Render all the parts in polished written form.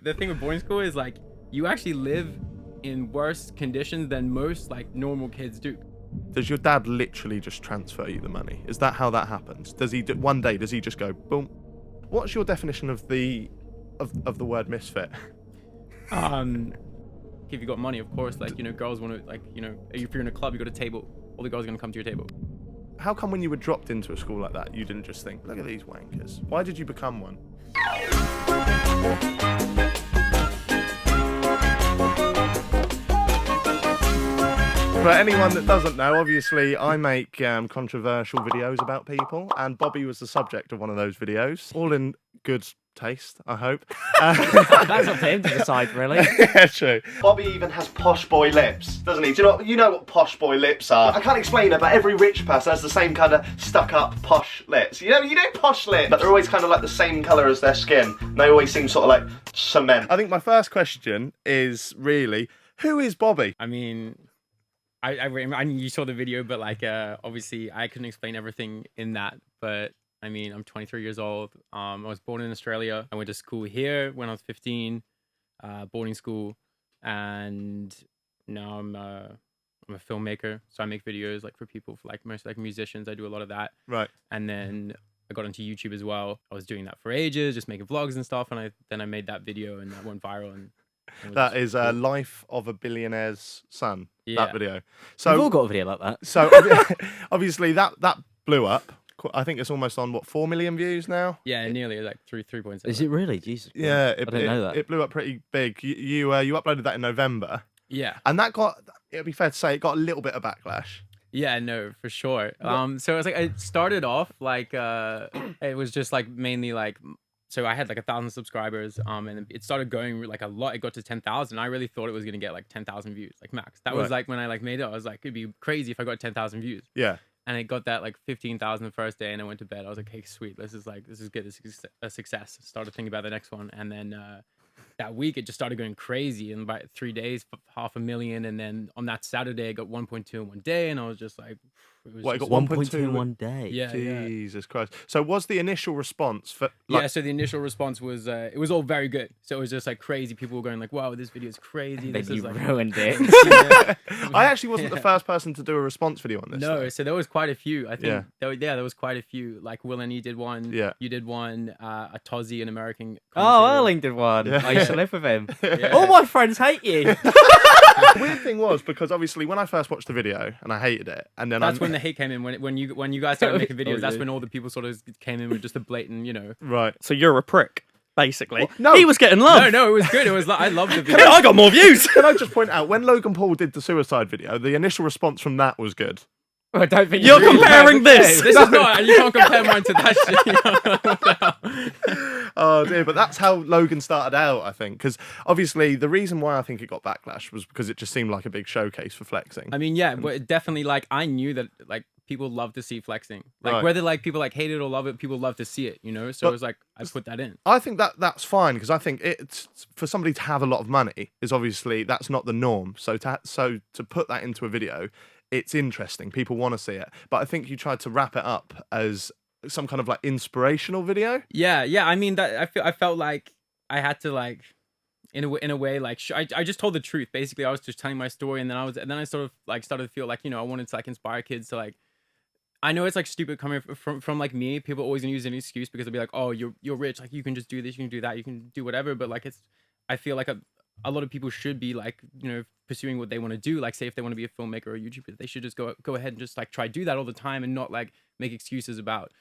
the thing with boarding school is like you actually live in worse conditions than most like normal kids do. Does your dad literally just transfer you the money? Is that how that happens? Does he one day does he just go boom? What's your definition of the word misfit? If you got money, of course, like, you know, girls want to, like, you know, if you're in a club, you got a table, all the girls are going to come to your table. How come when you were dropped into a school like that, you didn't just think, look at these wankers? Why did you become one? For anyone that doesn't know, obviously I make controversial videos about people, and Bobby was the subject of one of those videos. All in good taste, I hope. That's up to him to decide, really. Yeah, true. Bobby even has posh boy lips, doesn't he? Do you know what posh boy lips are? I can't explain it, but every rich person has the same kind of stuck-up posh lips. You know posh lips, but they're always kind of like the same colour as their skin. And they always seem sort of like cement. I think my first question is really, who is Bobby? I mean, I you saw the video, but like, obviously I couldn't explain everything in that, but I mean, I'm 23 years old. I was born in Australia. I went to school here when I was 15, boarding school, and now I'm a filmmaker. So I make videos like for people, for like mostly like musicians. I do a lot of that. Right. And then I got into YouTube as well. I was doing that for ages, just making vlogs and stuff. And then I made that video, and that went viral. And that is a Life of a Billionaire's Son. Yeah. That video. So We've all got a video like that. So obviously that blew up. I think it's almost on, what, 4 million views now? Yeah, nearly like 3.7. Is it really? Jesus. Yeah, I didn't know that. It blew up pretty big. You uploaded that in November. Yeah. And that got, it'd be fair to say, it got a little bit of backlash. Yeah, no, for sure. So it was like, it started off like, it was just like mainly like, so I had like 1,000 subscribers, and it started going like a lot. It got to 10,000. I really thought it was gonna get like 10,000 views, like max. That was like when I like made it. I was like, it'd be crazy if I got 10,000 views. Yeah. And it got that like 15,000 the first day, and I went to bed. I was like, hey, sweet, this is good. This is a success. Started thinking about the next one, and then that week it just started going crazy. In about 3 days, 500,000, and then on that Saturday, I got 1.2 in one day, and I was just like, it got 1.2 in one day. Yeah, Jesus Christ. So was the initial response for yeah, so the initial response was it was all very good. So it was just like crazy. People were going like, wow, this video is crazy. Then This you is like ruined it. I actually wasn't the first person to do a response video on this. No, though. so there was quite a few. I think Yeah. there was quite a few. Like Will and you did one. Yeah. You did one. A Tozzy, an American. Oh, commentator. Erling did one. Yeah. I used to live with him. Yeah. All my friends hate you. The weird thing was, because obviously when I first watched the video and I hated it, and then That's when the hate came in. When you guys started making videos, that's yeah. when all the people sort of came in with just a blatant, you know. right. So you're a prick, basically. Well, no. He was getting love. No, it was good. It was like I loved the Hey, video. I got more views. Can I just point out, when Logan Paul did the suicide video, the initial response from that was good. I don't think You're really comparing this. This is not. You can't compare mine to that shit. Oh dear, but that's how Logan started out, I think. Because obviously the reason why I think it got backlash was because it just seemed like a big showcase for flexing. I mean, yeah, but it definitely, like, I knew that like people love to see flexing. Like Right. whether like people like hate it or love it, people love to see it, you know? So But it was like I put that in. I think that's fine, because I think it's for somebody to have a lot of money is obviously that's not the norm. So to put that into a video, it's interesting. People want to see it. But I think you tried to wrap it up as some kind of like inspirational video. Yeah. I mean that I felt like I had to like in a way like I just told the truth. Basically, I was just telling my story, and then I sort of like started to feel like, you know, I wanted to like inspire kids to like. I know it's like stupid coming from like me. People always gonna use an excuse because they'll be like, oh, you're rich, like you can just do this, you can do that, you can do whatever. But like I feel like a lot of people should be like, you know, pursuing what they want to do. Like say if they want to be a filmmaker or a YouTuber, they should just go ahead and just like try do that all the time and not like make excuses about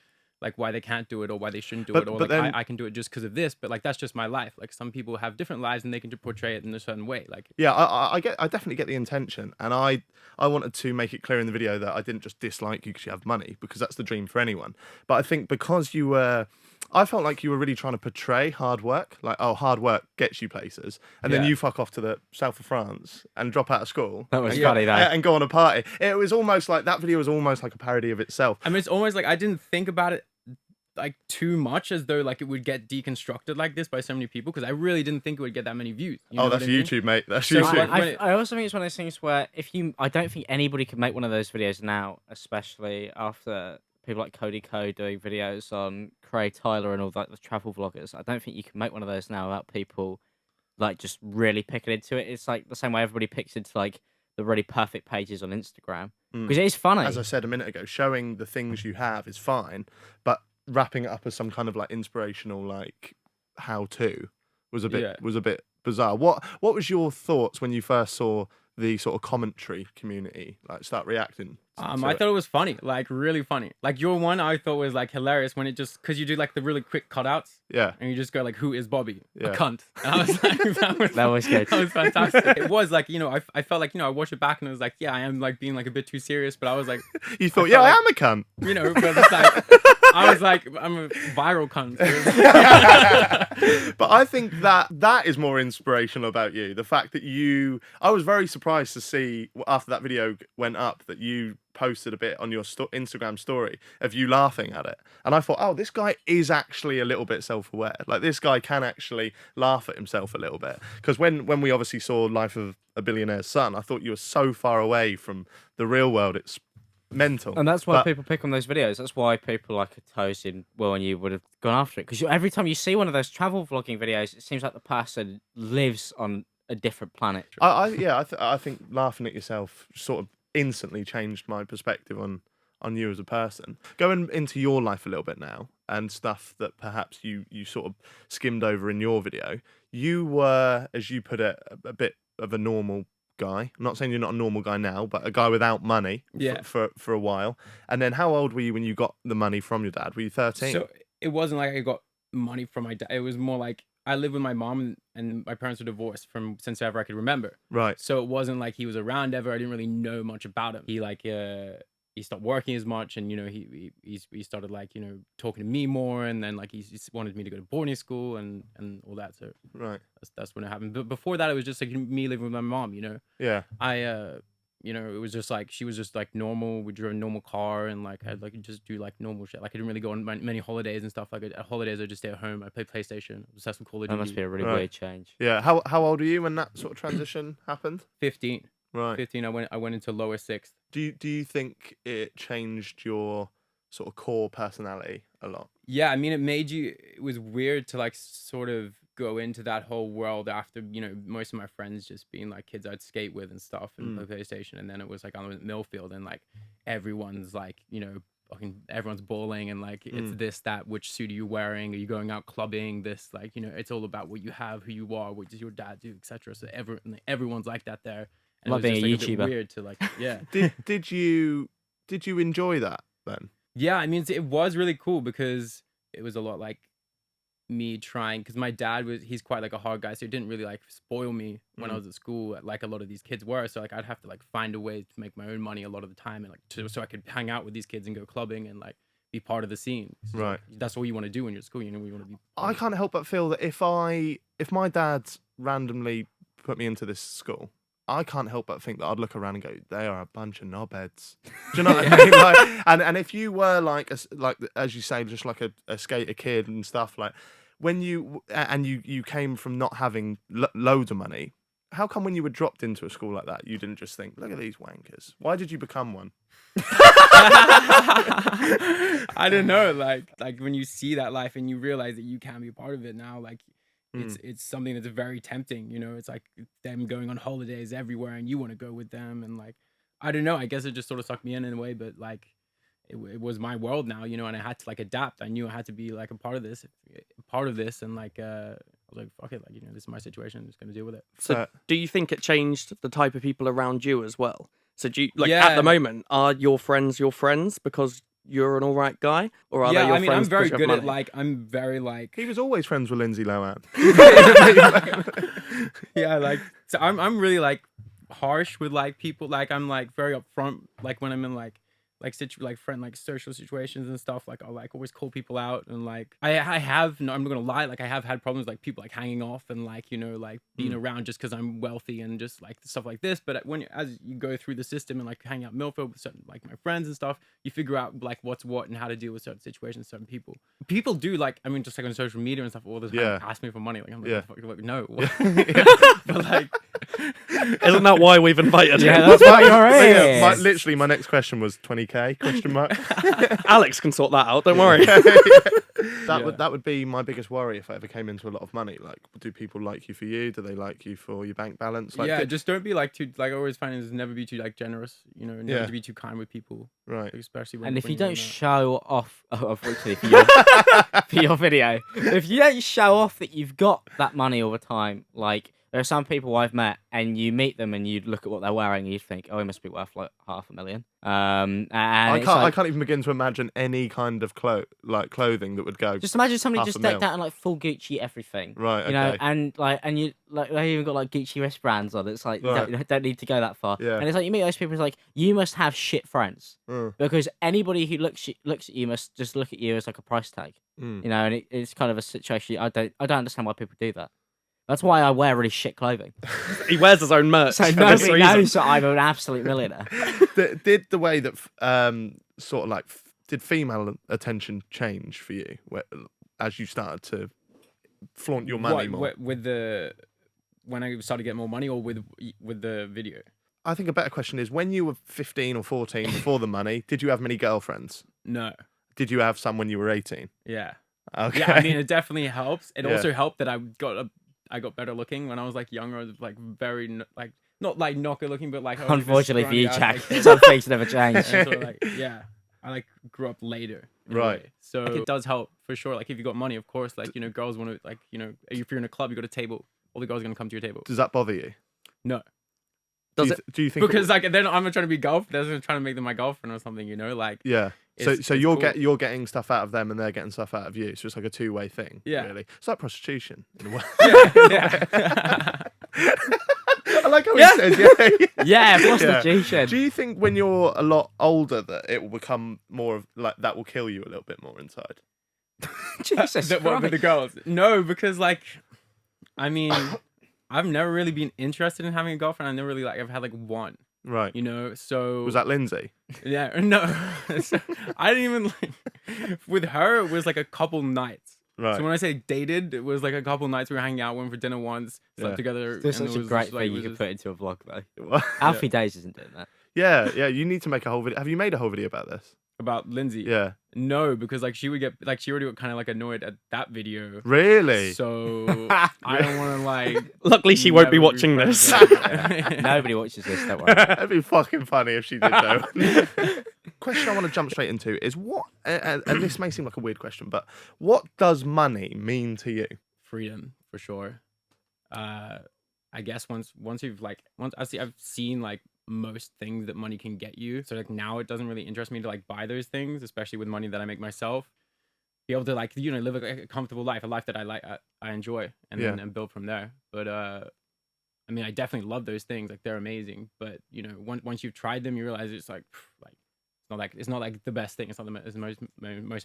like why they can't do it or why they shouldn't do it, or like then, I can do it just because of this. But like that's just my life. Like some people have different lives and they can just portray it in a certain way. Like yeah, I definitely get the intention, and I wanted to make it clear in the video that I didn't just dislike you because you have money, because that's the dream for anyone. But I think because you were, I felt like you were really trying to portray hard work, like, oh, hard work gets you places, and then Yeah. you fuck off to the south of France and drop out of school. That was and funny, that. and go on a party. It was almost like that video was almost like a parody of itself. I mean, it's almost like I didn't think about it like too much as though like it would get deconstructed like this by so many people, because I really didn't think it would get that many views. You know Oh, that's what I mean? YouTube, mate. That's So YouTube. I also think it's one of those things where I don't think anybody could make one of those videos now, especially after people like Cody Co doing videos on Craig Tyler and all that, the travel vloggers. I don't think you can make one of those now without people like just really picking into it. It's like the same way everybody picks into like the really perfect pages on Instagram because it is funny. As I said a minute ago, showing the things you have is fine, but wrapping it up as some kind of like inspirational like how to was a bit bizarre. What was your thoughts when you first saw the sort of commentary community like start reacting? I thought it was funny, like really funny. Like your one, I thought was like hilarious when it just because you do like the really quick cutouts. Yeah. And you just go like, "Who is Bobby? Yeah. A cunt." And I was like, That was good. That was fantastic. It was like, you know, I felt like, you know, I watched it back and it was like, yeah, I am like being like a bit too serious, but I was like, You thought, yeah, I am a cunt. you know, but it's like, I was like, I'm a viral cunt. But I think that is more inspirational about you. The fact that I was very surprised to see after that video went up that you posted a bit on your Instagram story of you laughing at it. And I thought, oh, this guy is actually a little bit self-aware. Like this guy can actually laugh at himself a little bit. Because when we obviously saw Life of a Billionaire's Son, I thought you were so far away from the real world. It's mental. And that's why people pick on those videos. That's why people like Toast and Will and you would have gone after it. Because every time you see one of those travel vlogging videos, it seems like the person lives on a different planet. I think laughing at yourself sort of instantly changed my perspective on you as a person. Going into your life a little bit now and stuff that perhaps you sort of skimmed over in your video, you were, as you put it, a bit of a normal guy. I'm not saying you're not a normal guy now, but a guy without money for a while. And then how old were you when you got the money from your dad? Were you 13? So it wasn't like I got money from my dad. It was more like I lived with my mom and my parents were divorced from since ever I could remember. Right. So it wasn't like he was around ever. I didn't really know much about him. He like he stopped working as much, and you know he started like, you know, talking to me more, and then like he wanted me to go to boarding school and all that. So right, that's when it happened. But before that, it was just like me living with my mom. You know. Yeah. You know, it was just like she was just like normal. We drove a normal car, and like I'd like just do like normal shit. Like I didn't really go on many holidays and stuff. Like at holidays, I just stay at home. I play PlayStation. Just have some Call of Duty. That must be a really weird change. Yeah. How old were you when that sort of transition happened? 15. Right. 15. I went into lower sixth. Do you think it changed your sort of core personality a lot? Yeah, I mean, it was weird to like sort of go into that whole world after, you know, most of my friends just being like kids I'd skate with and stuff and play PlayStation. And then it was like I'm at Millfield and like everyone's like, you know, fucking everyone's bowling and like it's this, that, which suit are you wearing? Are you going out clubbing? This, like, you know, it's all about what you have, who you are, what does your dad do, etc. So everyone's like that there. And like it was being just, like, a YouTuber. bit weird to like, yeah. Did you enjoy that then? Yeah, I mean, it was really cool because it was a lot like me trying, because my dad he's quite like a hard guy, so he didn't really like spoil me when I was at school like a lot of these kids were. So like I'd have to like find a way to make my own money a lot of the time, and like so I could hang out with these kids and go clubbing and like be part of the scene. So, right. Like, that's all you want to do when you're at school. You know, you want to be. I can't help but feel that if my dad randomly put me into this school, I can't help but think that I'd look around and go, they are a bunch of knobheads. Do you know what I mean? Like, and if you were like as you say, just like a skater kid and stuff, like when you came from not having loads of money, how come when you were dropped into a school like that, you didn't just think, look at these wankers? Why did you become one? I don't know. Like when you see that life and you realize that you can be a part of it now, like. It's something that's very tempting, you know. It's like them going on holidays everywhere and you want to go with them, and like I don't know, I guess it just sort of sucked me in a way, but like it was my world now, you know, and I had to like adapt. I knew I had to be like a part of this, and like I was like, fuck it, like, you know, this is my situation, I'm just gonna deal with it. So do you think it changed the type of people around you as well? So do you like at the moment, are your friends because you're an all right guy, or are they your friends? I'm very because you have good at money? like I'm very like He was always friends with Lindsay Lohan. yeah, like so I'm really like harsh with like people. Like I'm like very upfront, like when I'm in like social situations and stuff. Like I'll like always call people out, and like I have, no, I'm not gonna lie, like I have had problems like people like hanging off and like, you know, like being around just because I'm wealthy and just like stuff like this. But as you go through the system and like hang out Milford with certain like my friends and stuff, you figure out like what's what and how to deal with certain situations, certain people. People do like, I mean, just like on social media and stuff all the time, ask me for money. Like I'm like, no. But like Isn't that why we've invited him? Yeah, that's why you're Yeah, here. literally, my next question was 20k? Question mark. Alex can sort that out. Don't worry. That would be my biggest worry if I ever came into a lot of money. Like, do people like you for you? Do they like you for your bank balance? Like, yeah, just don't be like too like I always find is never be too like generous, you know, never Yeah. to be too kind with people, right. especially when And if when you you're don't doing that. show off, unfortunately for your video, if you don't show off that you've got that money all the time, like there are some people I've met, and you meet them and you look at what they're wearing, and you think, oh, he must be worth like $500,000. And I it's can't. I like, can't even begin to imagine any kind of clothing that would go. just imagine somebody half just a decked mil. out in like full Gucci everything. Right. You know, Okay. and you like they even got like Gucci wristbands on. It's like Right. you don't need to go that far. Yeah. And it's like you meet those people. It's like you must have shit friends because anybody who looks at you must just look at you as like a price tag. Mm. You know, and it's kind of a situation I don't understand why people do that. That's why I wear really shit clothing. He wears his own merch. So for this nobody reason. knows that I'm an absolute millionaire. Did the way that sort of like did female attention change for you as you started to flaunt your money more? When I started getting more money, or with the video? I think a better question is, when you were 15 or 14 before the money, did you have many girlfriends? No. Did you have some when you were 18? Yeah. Okay. Yeah, I mean, it definitely helps. It Yeah. also helped that I got better looking when I was like younger. I was like very like not like not good looking, but like I was, like, this Unfortunately for you, scrawny Jack, ass, like, some things never change. and so, like, yeah, I like grew up later. in a Right. way. So like, it does help for sure. Like if you got money, of course, like, you know, girls want to, like, you know, if you're in a club, you got a table, all the girls are going to come to your table. Does that bother you? No. Does Do you think? Because like then I'm not trying to be they're trying to make them my girlfriend or something, you know, like. Yeah. So It's you're cool. you're getting stuff out of them and they're getting stuff out of you. So it's like a two-way thing. Yeah. Really. It's like prostitution in a way. Yeah. I like how Yeah. he says, yeah. Yeah, prostitution. Do you think when you're a lot older that it will become more of like that will kill you a little bit more inside? Jesus What with the girls? No, because like, I mean, I've never really been interested in having a girlfriend. I never really like. I've had like one, Right. you know. So Was that Lindsay? Yeah, no. So, I didn't even like. With her, it was like a couple nights. Right. So when I say dated, it was like a couple nights. We were hanging out, went for dinner once, slept Yeah. together. There's and such it a was great just, like, thing it you was could just- put into a vlog, though. Alfie Days isn't doing that. Yeah. You need to make a whole video. Have you made a whole video about this? about Lindsay. Yeah. No, because like she would get like she already got kind of like annoyed at that video. Really? So I don't want to like. Luckily, she won't be never watching friends this. with her. Nobody watches this, don't worry. That'd be fucking funny if she did though. Question I want to jump straight into is what, and this may seem like a weird question, but what does money mean to you? Freedom for sure. I guess once I've seen like most things that money can get you. So like now it doesn't really interest me to like buy those things, especially with money that I make myself. Be able to like, you know, live a comfortable life, a life that I enjoy, and Yeah. then and build from there. But I mean, I definitely love those things. Like they're amazing. But you know, once you've tried them, you realize it's like it's not like the best thing. It's not the most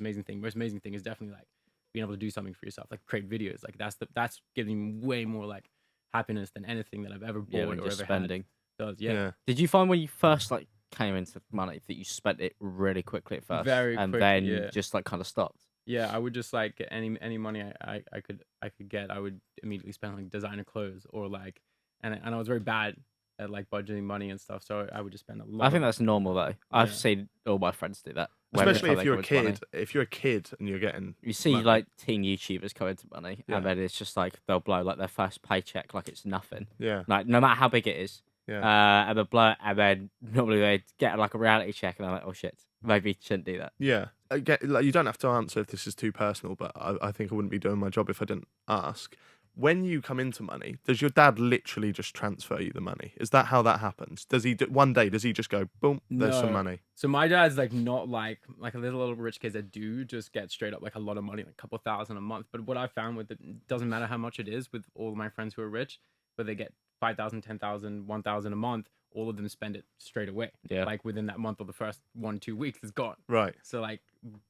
amazing thing. Most amazing thing is definitely like being able to do something for yourself, like create videos. Like that's giving way more like happiness than anything that I've ever bought Yeah, or when ever just had. spending. Does yeah. Did you find when you first like came into money that you spent it really quickly at first, Very and quick, then yeah. just like kind of stopped? Yeah, I would just like any money I could get, I would immediately spend on like designer clothes or like, and I was very bad at like budgeting money and stuff, so I would just spend a lot. I think that's normal though. I've Yeah. seen all my friends do that. Whenever Especially if they you're come a into money. kid. If you're a kid and you're getting, You see money. like teen YouTubers come into money, Yeah. and then it's just like they'll blow like their first paycheck like it's nothing. yeah, Like no matter how big it is. yeah, And they'll blow it, and then normally they get like a reality check, and they're like, "Oh shit, maybe shouldn't do that." yeah. Like, you don't have to answer if this is too personal, but I think I wouldn't be doing my job if I didn't ask. When you come into money, does your dad literally just transfer you the money? Is that how that happens? Does he one day? Does he just go boom? There's some No. money. So my dad's like not like a little rich kids that do just get straight up like a lot of money, like a couple thousand a month. But what I found with it doesn't matter how much it is with all of my friends who are rich, but they get 5,000, 10,000, 1,000 a month. All of them spend it straight away. Yeah. Like within that month or the first 1-2 weeks, it's gone. Right. So like,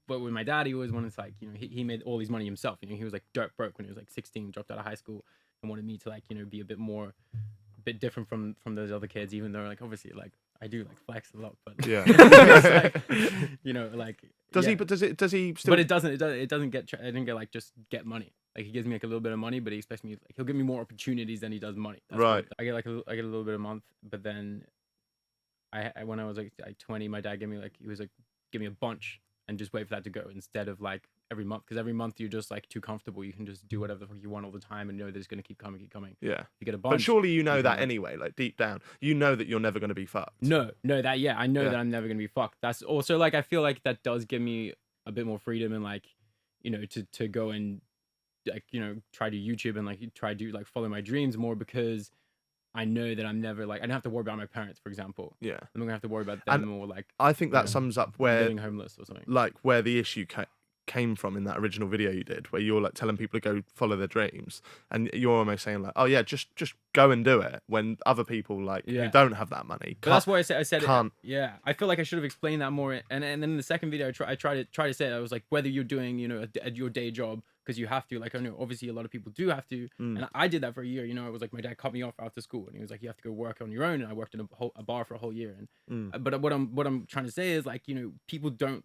but with my dad, he always wanted to like, you know, he made all these money himself. You know, he was like dirt broke when he was like 16, dropped out of high school, and wanted me to like, you know, be a bit different from those other kids. Even though like obviously like I do like flex a lot, but Yeah. it's like, you know, like Does yeah. he? But does he still? But it doesn't get like just get money. Like Like he gives me like a little bit of money, but he expects me like he'll give me more opportunities than he does money. That's Right. I get like I get a little bit a month, but then when I was like 20, my dad he was like give me a bunch and just wait for that to go instead of like every month, because every month you're just like too comfortable. You can just do whatever the fuck you want all the time and know that it's gonna keep coming. Yeah. You get a bunch. But surely you know you that can, like, anyway, like deep down. You know that you're never going to be fucked. No, that I know Yeah. that I'm never gonna be fucked. That's also like I feel like that does give me a bit more freedom and like, you know, to go and like, you know, try to YouTube and like try to like follow my dreams more, because I know that I'm never like I don't have to worry about my parents, for example. Yeah. I'm not gonna have to worry about And them or like I think that know, sums up where living homeless or something. like where the issue came from in that original video you did, where you're like telling people to go follow their dreams, and you're almost saying like, oh yeah, just go and do it, when other people like who don't have that money. But that's why I said can't. Yeah, I feel like I should have explained that more. And then in the second video, I tried to say it. I was like, whether you're doing, you know, your day job, because you have to. Like, I know obviously a lot of people do have to, and I did that for a year. You know, I was like, my dad cut me off after school, and he was like, you have to go work on your own. And I worked in a bar for a whole year. And but what I'm trying to say is like, you know, people don't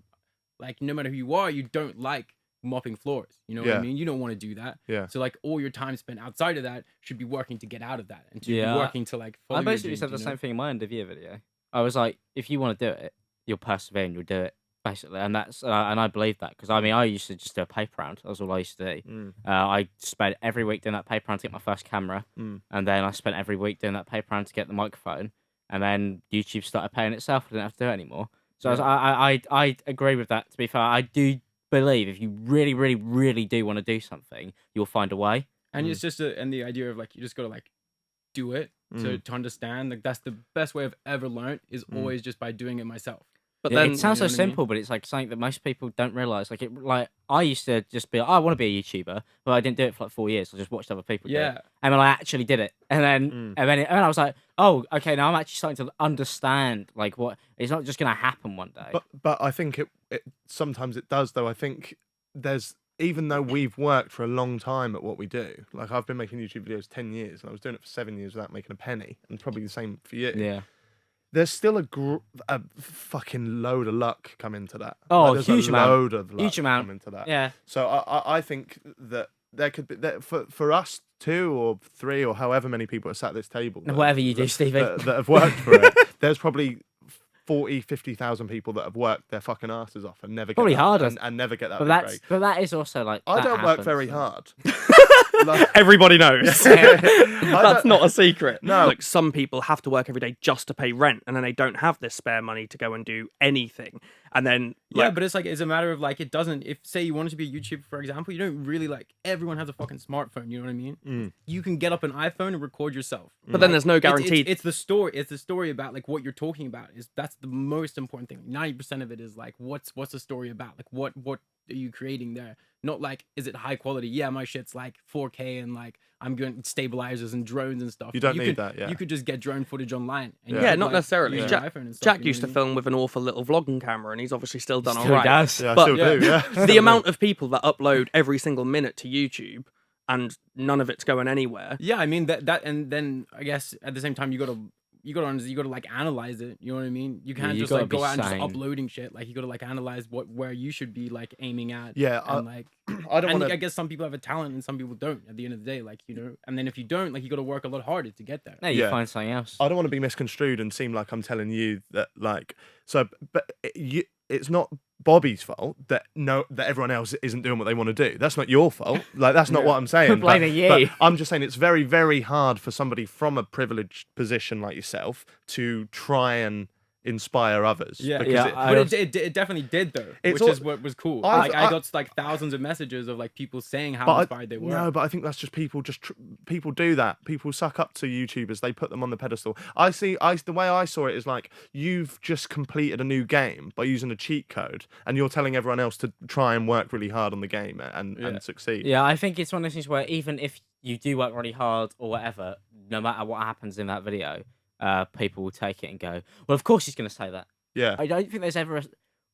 like, no matter who you are, you don't like mopping floors, you know what I mean? You don't want to do that. Yeah. So like all your time spent outside of that should be working to get out of that and to be Yeah. working to like follow I your basically dreams, said the you know? same thing in my end of year video. I was like, if you want to do it, you'll persevere and you'll do it, basically. And that's and I believe that, because I mean, I used to just do a paper round. That was all I used to do. I spent every week doing that paper round to get my first camera, and then I spent every week doing that paper round to get the microphone, and then YouTube started paying itself. I didn't have to do it anymore. So I agree with that. To be fair, I do believe if you really, really, really do want to do something, you'll find a way. And it's just and the idea of like you just gotta like do it to understand. Like that's the best way I've ever learned is always just by doing it myself. But Yeah, then it sounds you know so what I mean? simple, but it's like something that most people don't realize. Like I used to just be like, oh, I want to be a YouTuber, but I didn't do it for like 4 years. I just watched other people do it. And then I actually did it, and then and I was like, oh, okay, now I'm actually starting to understand like what it's not just gonna happen one day. But I think it sometimes it does though. I think there's, even though we've worked for a long time at what we do, like I've been making YouTube videos 10 years and I was doing it for 7 years without making a penny, and probably the same for you. Yeah. There's still a fucking load of luck come into that. Oh, like, there's huge a amount. load of luck Huge amount. come into that. Yeah. So I think that there could be that for us 2 or 3 or however many people are sat at this table, Whatever you do, Stevie. that have worked for it. There's probably 40,000-50,000 people that have worked their fucking asses off and never Probably get that, harder. and never get that. But that is also like I that don't work happens, very so. hard. Like, everybody knows. That's not a secret. No. Like some people have to work every day just to pay rent, and then they don't have this spare money to go and do anything. And then Yeah, but it's like it's a matter of like it doesn't. If say you wanted to be a YouTuber, for example, you don't really like everyone has a fucking smartphone. You know what I mean? You can get up an iPhone and record yourself. But then there's no guaranteed. It's the story. It's the story about like what you're talking about. That's the most important thing. 90% of it is like what's the story about? Like what are you creating there? Not like, is it high quality? Yeah, my shit's like 4K and like I'm doing stabilizers and drones and stuff. You don't need that, yeah. You could just get drone footage online. And you Yeah, could, not like, necessarily. use Jack, your iPhone and stuff, Jack you know used to what I mean? film with an awful little vlogging camera, and he's obviously still done all Still right. does. yeah, I But- still do. Yeah. The amount of people that upload every single minute to YouTube, and none of it's going anywhere. Yeah, I mean that and then I guess at the same time you gotta like analyze it. You know what I mean? You can't you just gotta like go be out and just sane. uploading shit. Like you gotta like analyze where you should be like aiming at. Yeah, and like I don't and want I to. guess some people have a talent and some people don't. At the end of the day, like you know, and then if you don't, like you gotta work a lot harder to get there. No, you Yeah. find something else. I don't want to be misconstrued and seem like I'm telling you that like so. But it's not Bobby's fault that everyone else isn't doing what they want to do. That's not your fault. Like that's not what I'm saying. We're blaming you. But I'm just saying it's very, very hard for somebody from a privileged position like yourself to try and inspire others. Yeah, because yeah, but it definitely did though, It's which all- is what was cool. I got like thousands of messages of like people saying how But inspired they were. No, but I think that's just people. People do that. People suck up to YouTubers. They put them on the pedestal. The way I saw it is like you've just completed a new game by using a cheat code, and you're telling everyone else to try and work really hard on the game and succeed. Yeah, I think it's one of those things where even if you do work really hard or whatever, no matter what happens in that video, people will take it and go, well, of course he's going to say that. Yeah. I don't think there's ever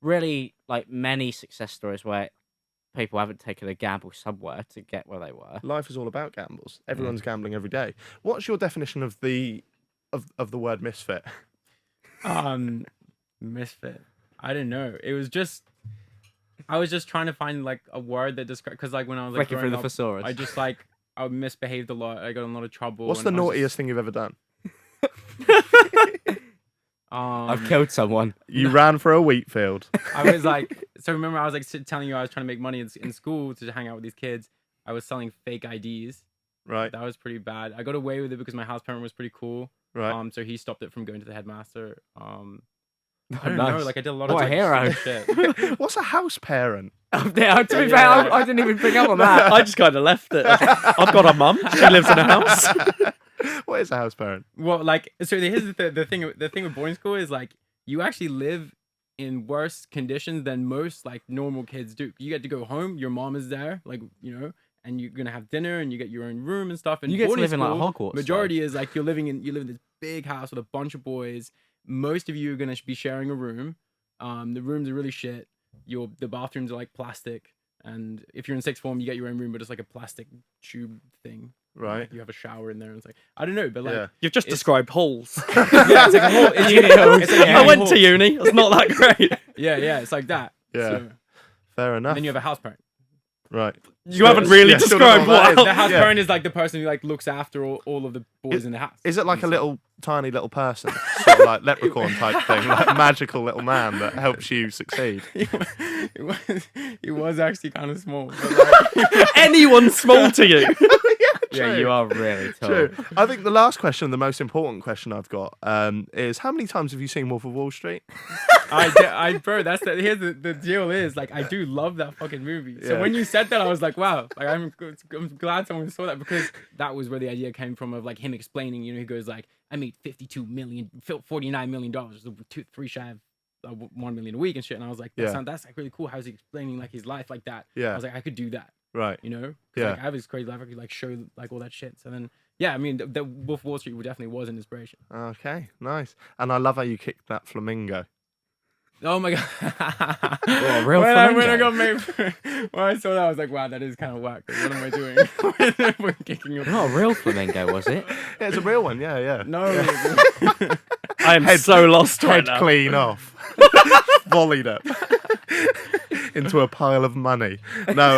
really like many success stories where people haven't taken a gamble somewhere to get where they were. Life is all about gambles. Everyone's gambling every day. What's your definition of the word misfit? Misfit. I didn't know. It was just I was just trying to find like a word that describes, because like when I was like Flicking through the growing up, thesaurus. I just like I misbehaved a lot. I got in a lot of trouble. What's and the I was naughtiest thing you've ever done? I've killed someone. You ran for a wheat field. I was like, so remember I was like telling you I was trying to make money in school to hang out with these kids. I was selling fake IDs. Right. That was pretty bad. I got away with it because my house parent was pretty cool. Right. So he stopped it from going to the headmaster. I Oh, don't know. nice. Like I did a lot What of a like, hero. stupid shit. What's a house parent? To be fair, I didn't even pick up on that. I just kind of left it. I've got a mum. She lives in a house. What is a house parent? Well, like, so here's the thing. The thing with boarding school is like you actually live in worse conditions than most like normal kids do. You get to go home. Your mom is there, like and you're gonna have dinner and you get your own room and stuff. And You get to boarding live in, like, school, Hogwarts, majority is like you live in this big house with a bunch of boys. Most of you are gonna be sharing a room. The rooms are really shit. The bathrooms are like plastic. And if you're in sixth form, you get your own room, but it's like a plastic tube thing. Right. Like you have a shower in there. And it's like I don't know, but like You've just described halls. yeah, it's like a whole. It's like a I went whole- to uni. It's not that great. Yeah, it's like that. Yeah. So, Fair enough. then you have a house parent. Right. You haven't really Yeah, still described don't know what what. The house Yeah. parent is like the person who like looks after all of the boys in the house. Is it like a little tiny little person, sort of like leprechaun type thing, like a magical little man that helps you succeed? It was actually kind of small. But like, Anyone small to you? Yeah, you are really tall. True. I think the last question, the most important question I've got, is how many times have you seen Wolf of Wall Street? bro, here's the deal is like I do love that fucking movie. So Yeah. when you said that, I was like, wow, like I'm glad someone saw that because that was where the idea came from of like him explaining. He goes like, I made $49 million, three shy of $1 million a week and shit. And I was like, that's like really cool. How's he explaining like his life like that? Yeah. I was like, I could do that. Right. Yeah. Yeah. Like, I have this crazy life. I could like show like all that shit. So then, yeah, I mean, the Wolf of Wall Street definitely was an inspiration. Okay, nice. And I love how you kicked that flamingo. Oh my god! Oh, a real when I flamingo. got made, when I saw that, I was like, wow, that is kind of whack. Like, what am I doing? We're kicking him. Not a real flamingo, was it? Yeah, it's a real one. Yeah. No. I am so lost right Head now. clean off. Volleyed it into a pile of money. No.